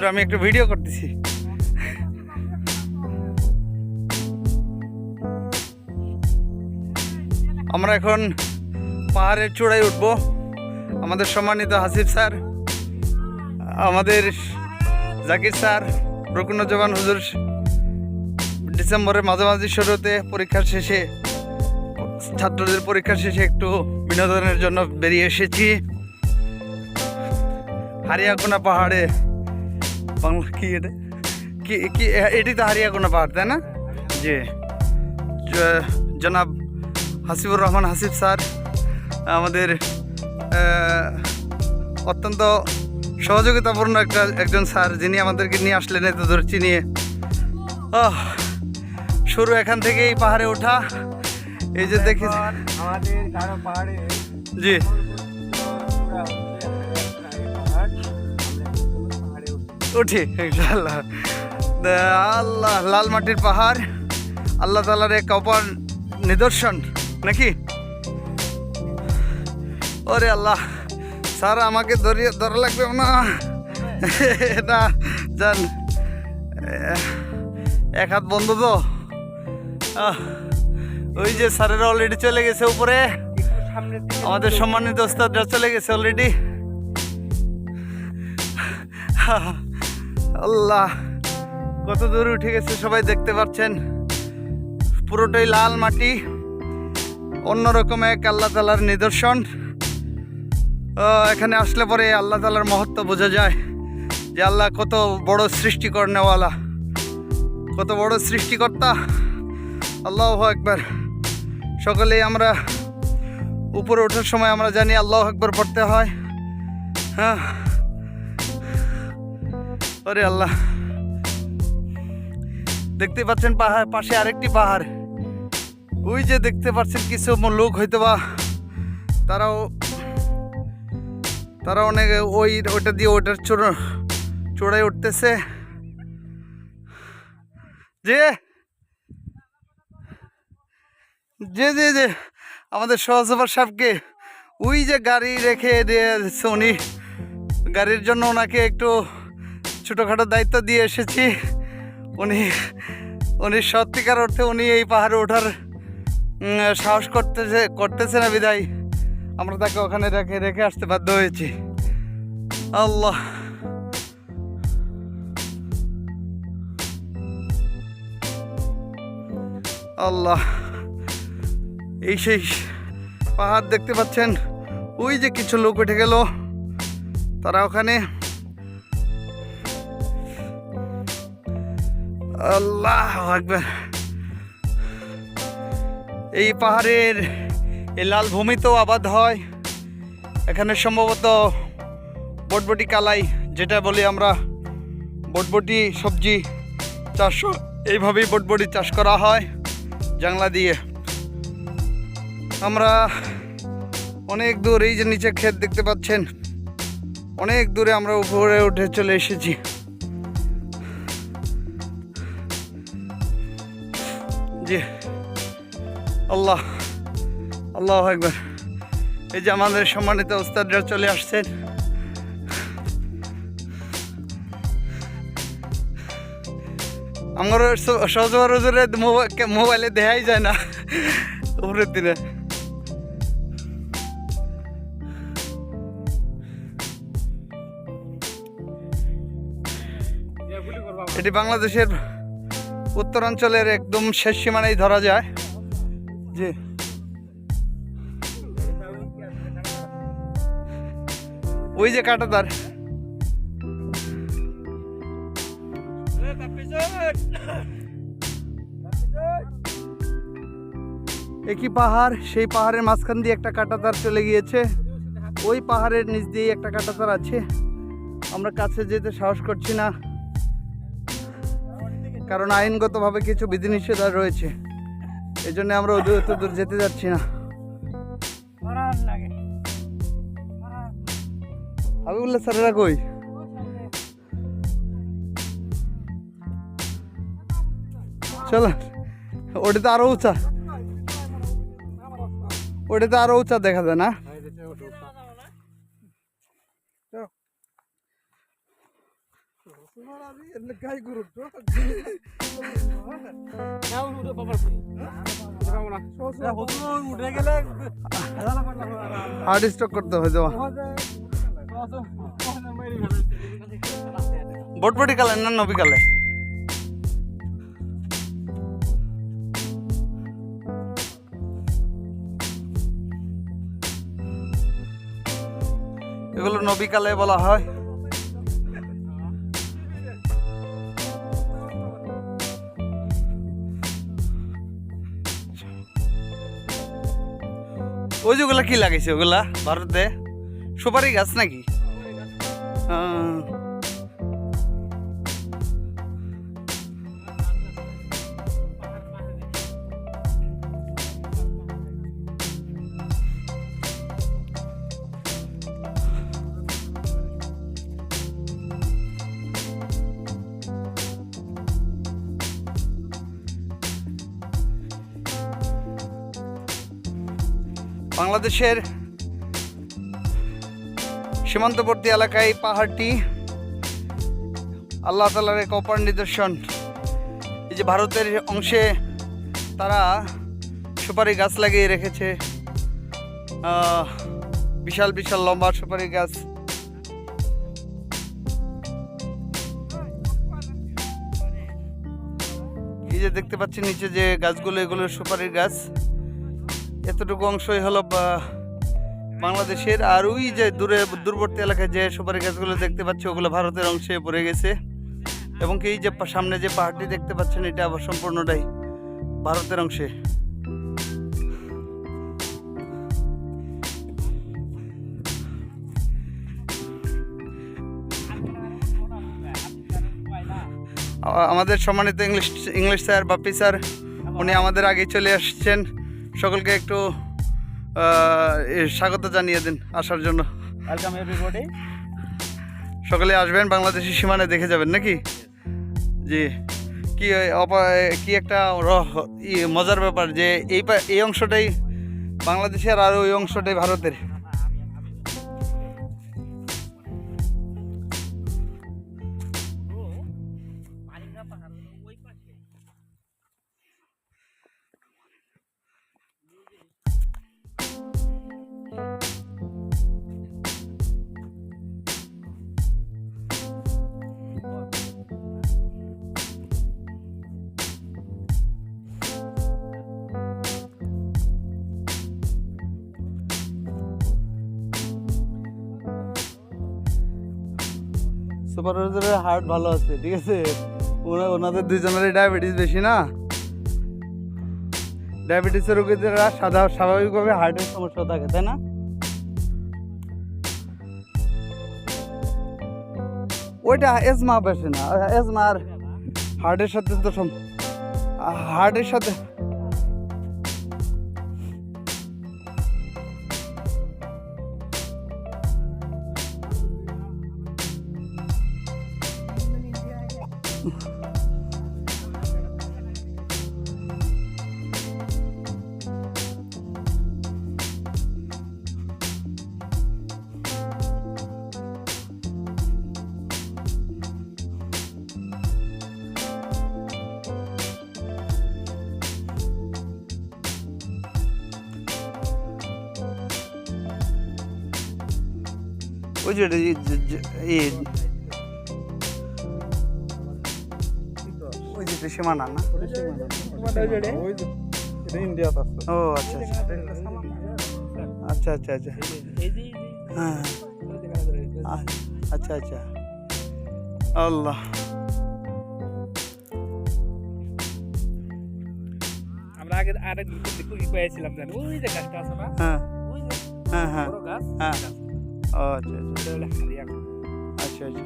হুজুর আমি একটু ভিডিও করতেছি। আমরা এখন পাহাড়ের চূড়ায় উঠব। আমাদের সম্মানিত হাসিব স্যার, আমাদের জাকির স্যার, রুকনুজ্জামান হুজুর ডিসেম্বরের মাঝামাঝি শুরুতে পরীক্ষার শেষে ছাত্রদের পরীক্ষার শেষে একটু বিনোদনের জন্য বেরিয়ে এসেছি হারিয়াকোনা পাহাড়ে। বাংলা কি এটা কি কি এটি তো হারিয়াকোনা পাহাড়, তাই না? জি, জনাব হাসিবুর রহমান হাসিব স্যার আমাদের অত্যন্ত সহযোগিতাপূর্ণ একজন স্যার, যিনি আমাদেরকে নিয়ে আসলেন এত দূর চিনিয়ে। শুরু এখান থেকেই পাহাড়ে ওঠা। এই যে দেখি জি উঠি ইনশাআল্লাহ। আল্লাহ, লাল মাটির পাহাড় আল্লাহ তাআলার এক অপার নিদর্শন নাকি? ওরে আল্লাহ, স্যার আমাকে ধরা লাগবে না, এটা জান এক হাত বন্ধ তো। ওই যে স্যারেরা অলরেডি চলে গেছে উপরে, আমাদের সম্মানিত ওস্তাদরা চলে গেছে অলরেডি। আল্লাহ, কত দূর উঠে গেছে সবাই দেখতে পাচ্ছেন। পুরোটাই লাল মাটি, অন্যরকম এক আল্লাহ তাআলার নিদর্শন। এখানে আসলে পরে আল্লাহ তাআলার মহত্ব বোঝা যায় যে আল্লাহ কত বড় সৃষ্টি করনেওয়ালা, কত বড় সৃষ্টিকর্তা। আল্লাহু আকবার। সকলেই আমরা উপরে ওঠার সময় আমরা জানি আল্লাহু আকবার পড়তে হয়। হ্যাঁ, ওরে আল্লাহ, দেখতে পাচ্ছেন পাহাড় পাশে আরেকটি পাহাড়। ওই যে দেখতে পাচ্ছেন কিছু লোক হয়তো বা তারা অনেক ওইটা দিয়ে ওইটার চূড়ায় উঠতেছে। যে যে যে যে আমাদের সহসভার সাহেবকে ওই যে গাড়ি রেখে দিয়েছে, উনি গাড়ির জন্য ওনাকে একটু ছোটোখাটো দায়িত্ব দিয়ে এসেছি। উনি সত্যিকার অর্থে উনি এই পাহাড়ে ওঠার সাহস করতেছে না বিদায় আমরা তাকে ওখানে রেখে আসতে বাধ্য হয়েছি। আল্লাহ, আল্লাহ, এই সেই পাহাড় দেখতে পাচ্ছেন। ওই যে কিছু লোক উঠে গেল, তারা ওখানে। আল্লাহ আকবার। এই পাহাড়ের এই লাল ভূমিতেও আবাদ হয়। এখানে সম্ভবত বটবটি কালাই, যেটা বলি আমরা বটবটি সবজি চাষ, এইভাবেই বটবটি চাষ করা হয় জাংলা দিয়ে। আমরা অনেক দূর, এই যে নিচে ক্ষেত দেখতে পাচ্ছেন, অনেক দূরে আমরা উপরে উঠে চলে এসেছি। জি আল্লাহ, আল্লাহু আকবার। এই যে আমাদের সম্মানিত ওস্তাদরা চলে আসছেন। আমার সহজরে মোবাইলে দেখাই যায় না উপরের দিনে। এটি বাংলাদেশের উত্তরাঞ্চলের একদম শেষ সীমানায় ধরা যায়। জি, ওই যে কাঁটাতার। একই পাহাড়, সেই পাহাড়ের মাঝখান দিয়ে একটা কাঁটাতার চলে গিয়েছে। ওই পাহাড়ের নিচ দিয়ে একটা কাঁটাতার আছে। আমরা কাছে যেতে সাহস করছি না, কারণ আইনগতভাবে কিছু বিধিনিষেধ রয়েছে। এই জন্য আমরা অত দূর যেতে যাচ্ছি না। হাবিবুল্লাহ স্যারেরা কই? চলো, ওটা তো আরো উঁচা, ওটাতে আরো উঁচা দেখা যায় না? হার্ড স্টক করতে হবে যাওয়া বটবটি কালে না নবী কালে এগুলো নবী কালে বলা হয়। ওই যেগুলা কি লাগাইছে ওগুলা ভারতে সুপারি গাছ নাকি? বাংলাদেশের সীমান্তবর্তী এলাকায় পাহাড়টি আল্লাহ তাআলার এক অপার নিদর্শন। এই যে ভারতের অংশে তারা সুপারি গাছ লাগিয়ে রেখেছে, বিশাল বিশাল লম্বা সুপারি গাছ। এই যে দেখতে পাচ্ছি নিচে যে গাছগুলো, এগুলো সুপারির গাছ। এতটুকু অংশই হলো বাংলাদেশের, আর ওই যে দূরবর্তী এলাকায় যে সুপারি গাছগুলো দেখতে পাচ্ছি ওগুলো ভারতের অংশে পড়ে গেছে। এবং এই যে সামনে যে পাহাড়টি দেখতে পাচ্ছেন এটা আবার সম্পূর্ণটাই ভারতের অংশে। আমাদের সম্মানিত ইংলিশ স্যার বাপ্পি স্যার উনি আমাদের আগে চলে আসছেন। সকলকে একটু স্বাগত জানিয়ে দিন আসার জন্য। Welcome everybody. সকলে আসবেন, বাংলাদেশের সীমানে দেখে যাবেন নাকি? জি, কি একটা মজার ব্যাপার যে এই অংশটাই বাংলাদেশের আর ওই অংশটাই ভারতের। সুপারভাইজারের হার্ট ভালো আছে, ঠিক আছে। ওনাদের দুইজনেরই ডায়াবেটিস বেশি না, ডায়াবেটিসের রোগীদেরা স্বাভাবিকভাবে হার্টের সমস্যা থাকে, তাই না? ওইটা এজমা বেশি না, এজমা আর হার্টের সাথে তো হার্টের সাথে ওই যে সীমানা না, ইন্ডিয়া। ও আচ্ছা আচ্ছা আচ্ছা আচ্ছা হ্যাঁ আচ্ছা আচ্ছা। আল্লাহ, আমরা আগে আরেক পেয়েছিলাম জানি ওই যে গাছটা আছে না, হ্যাঁ ওই যে হ্যাঁ হ্যাঁ বড় গাছ, হ্যাঁ। ও আচ্ছা আচ্ছা এটা হলো হারিয়া। আচ্ছা আচ্ছা।